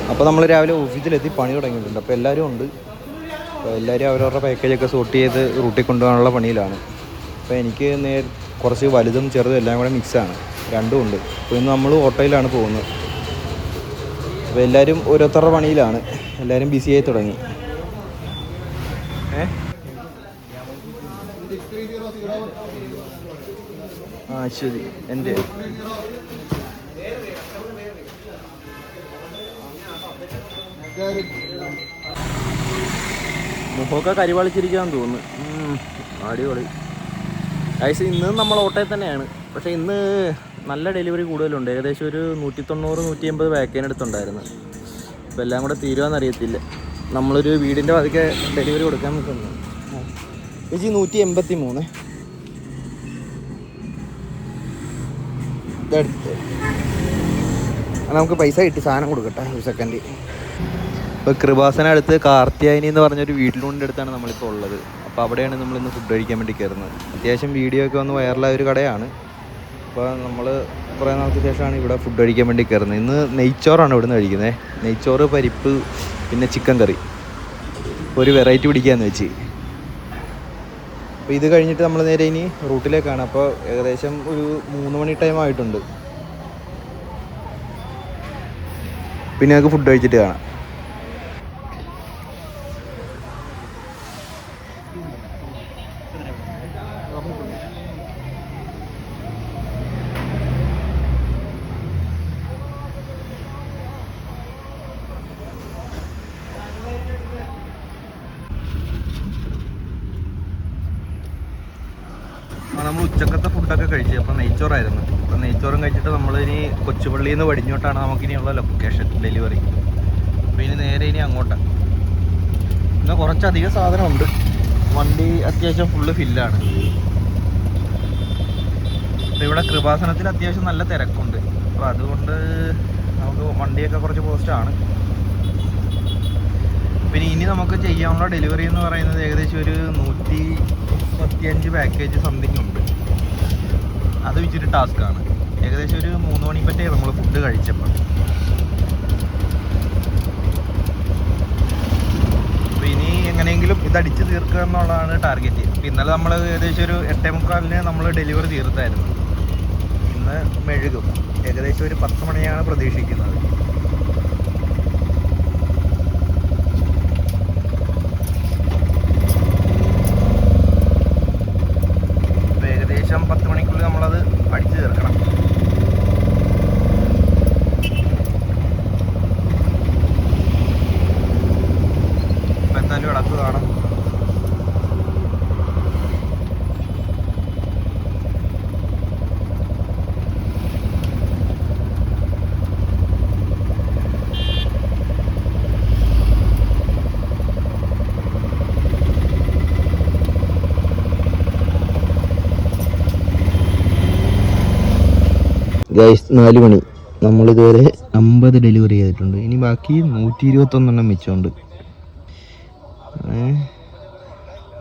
അപ്പോൾ നമ്മൾ രാവിലെ ഓഫീസിലെത്തി പണി തുടങ്ങിയിട്ടുണ്ട്. അപ്പോൾ എല്ലാവരും ഉണ്ട്. അപ്പോൾ എല്ലാവരും അവരവരുടെ പാക്കേജൊക്കെ സോർട്ട് ചെയ്ത് റൂട്ടിൽ കൊണ്ടുപോകാനുള്ള പണിയിലാണ്. അപ്പോൾ എനിക്ക് കുറച്ച് വലുതും ചെറുതും എല്ലാം കൂടെ മിക്സാണ്, രണ്ടും ഉണ്ട്. അപ്പോൾ ഇന്ന് നമ്മൾ ഓട്ടോയിലാണ് പോകുന്നത്. അപ്പോൾ എല്ലാവരും ഓരോരുത്തരുടെ പണിയിലാണ്, എല്ലാവരും ബിസിയായി തുടങ്ങി. ശരി. എൻ്റെ മുഖമൊക്കെ കരിവാളിച്ചിരിക്കാന്ന് തോന്നുന്നു. അടിപൊളി. ഐസ് ഇന്ന് നമ്മൾ ഓട്ടോയിൽ തന്നെയാണ്. പക്ഷേ ഇന്ന് നല്ല ഡെലിവറി കൂടുതലുണ്ട്. ഏകദേശം ഒരു 190-180 വാക്കേനടുത്തുണ്ടായിരുന്നു. അപ്പോൾ എല്ലാം കൂടെ തീരുവാന്നറിയത്തില്ല. നമ്മളൊരു വീടിൻ്റെ പതുക്കെ ഡെലിവറി കൊടുക്കാൻ നിൽക്കുന്നു. ചേച്ചി 183 ഇതെടുത്ത് നമുക്ക് പൈസ കിട്ടി, സാധനം കൊടുക്കട്ടെ ഒരു സെക്കൻഡ്. ഇപ്പോൾ കൃപാസനടുത്ത് കാർത്തിയായനി എന്ന് പറഞ്ഞൊരു വീട്ടിലൂടെ അടുത്താണ് നമ്മളിപ്പോൾ ഉള്ളത്. അപ്പോൾ അവിടെയാണ് നമ്മളിന്ന് ഫുഡ് കഴിക്കാൻ വേണ്ടി കയറുന്നത്. അത്യാവശ്യം വീഡിയോ ഒക്കെ വന്ന് വൈറലായ ഒരു കടയാണ്. അപ്പോൾ നമ്മൾ കുറേ നാൾക്ക് ശേഷമാണ് ഇവിടെ ഫുഡ് കഴിക്കാൻ വേണ്ടി കയറുന്നത്. ഇന്ന് നെയ്ച്ചോറാണ് ഇവിടുന്ന് കഴിക്കുന്നത്. നെയ്ച്ചോറ്, പരിപ്പ്, പിന്നെ ചിക്കൻ കറി. ഒരു വെറൈറ്റി പിടിക്കാമെന്ന് വെച്ച്. അപ്പോൾ ഇത് കഴിഞ്ഞിട്ട് നമ്മൾ നേരെ ഇനി റൂട്ടിലേക്കാണ്. അപ്പോൾ ഏകദേശം ഒരു 3 മണി ടൈം ആയിട്ടുണ്ട്. പിന്നെ ഞങ്ങൾക്ക് ഫുഡ് കഴിച്ചിട്ട് കാണാം. നമ്മൾ ഉച്ചക്കത്തെ ഫുഡൊക്കെ കഴിച്ചു. അപ്പോൾ നെയ്ച്ചോറായിരുന്നു. അപ്പോൾ നെയ്ച്ചോറും കഴിച്ചിട്ട് നമ്മളിനി കൊച്ചുപള്ളിയിൽ നിന്ന് വടിഞ്ഞോട്ടാണ് നമുക്കിനിയുള്ള ലൊക്കേഷൻ ഡെലിവറി. അപ്പോൾ ഇനി നേരെ ഇനി അങ്ങോട്ടാണ്. ഇന്ന് കുറച്ചധികം സാധനമുണ്ട്. വണ്ടി അത്യാവശ്യം ഫുള്ള് ഫില്ലാണ്. അപ്പോൾ ഇവിടെ കൃപാസനത്തിൽ അത്യാവശ്യം നല്ല തിരക്കുണ്ട്. അപ്പോൾ അതുകൊണ്ട് നമുക്ക് വണ്ടിയൊക്കെ കുറച്ച് പോസ്റ്റാണ്. പിന്നെ ഇനി നമുക്ക് ചെയ്യാനുള്ള ഡെലിവറി എന്ന് പറയുന്നത് ഏകദേശം ഒരു 135 പാക്കേജ് സംതിങ് ഉണ്ട്. അത് വെച്ചിട്ട് ടാസ്ക്കാണ്. ഏകദേശം ഒരു 3 മണി പറ്റേ നമ്മൾ ഫുഡ് കഴിച്ചപ്പോൾ. അപ്പോൾ ഇനി എങ്ങനെയെങ്കിലും ഇതടിച്ച് തീർക്കുക എന്നുള്ളതാണ് ടാർഗറ്റ്. ഇന്നലെ നമ്മൾ ഏകദേശം ഒരു 8:45 നമ്മൾ ഡെലിവറി തീർത്തായിരുന്നു. ഇന്ന് മെഴുകും. ഏകദേശം ഒരു 10 മണിയാണ് പ്രതീക്ഷിക്കുന്നത്. ഏകദേശം 10 മണിക്കുള്ളിൽ നമ്മളത് അടിച്ചു തീർക്കണം. ഇപ്പം എന്തായാലും ഇടക്ക് കാണാം. ഗൈസ് 4 മണി. നമ്മളിതുവരെ 50 ഡെലിവറി ചെയ്തിട്ടുണ്ട്. ഇനി ബാക്കി 121 മിച്ചമുണ്ട്.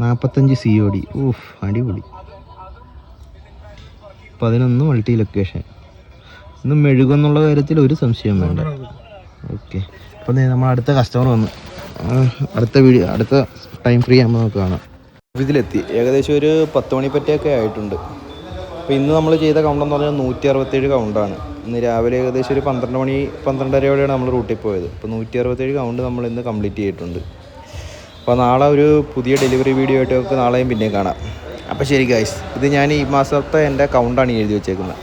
45 COD. ഓഫ്, അടിപൊളി. 11 മൾട്ടി ലൊക്കേഷൻ. ഇന്ന് മെഴുകുന്നുള്ള കാര്യത്തിൽ ഒരു സംശയം വേണ്ട. ഓക്കെ. അപ്പോൾ നമ്മൾ അടുത്ത കസ്റ്റമർ വന്നു. അടുത്ത ടൈം ഫ്രീ ആകുമ്പോൾ നമുക്ക് കാണാം. ഇതിലെത്തി ഏകദേശം ഒരു 10 മണി പറ്റിയൊക്കെ ആയിട്ടുണ്ട്. അപ്പോൾ ഇന്ന് നമ്മൾ ചെയ്ത കൗണ്ട് എന്ന് പറഞ്ഞാൽ 167 കൗണ്ടാണ്. ഇന്ന് രാവിലെ ഏകദേശം ഒരു 12:30 നമ്മൾ റൂട്ടിൽ പോയത്. അപ്പോൾ 167 കൗണ്ട് നമ്മൾ ഇന്ന് കംപ്ലീറ്റ് ചെയ്തിട്ടുണ്ട്. അപ്പോൾ നാളെ ഒരു പുതിയ ഡെലിവറി വീഡിയോ ആയിട്ട് നമുക്ക് നാളെയും പിന്നെയും കാണാം. അപ്പോൾ ശരി ഗൈസ്, ഇത് ഞാൻ ഈ മാസത്തെ എൻ്റെ കൗണ്ടാണ് എഴുതി വെച്ചേക്കുന്നത്.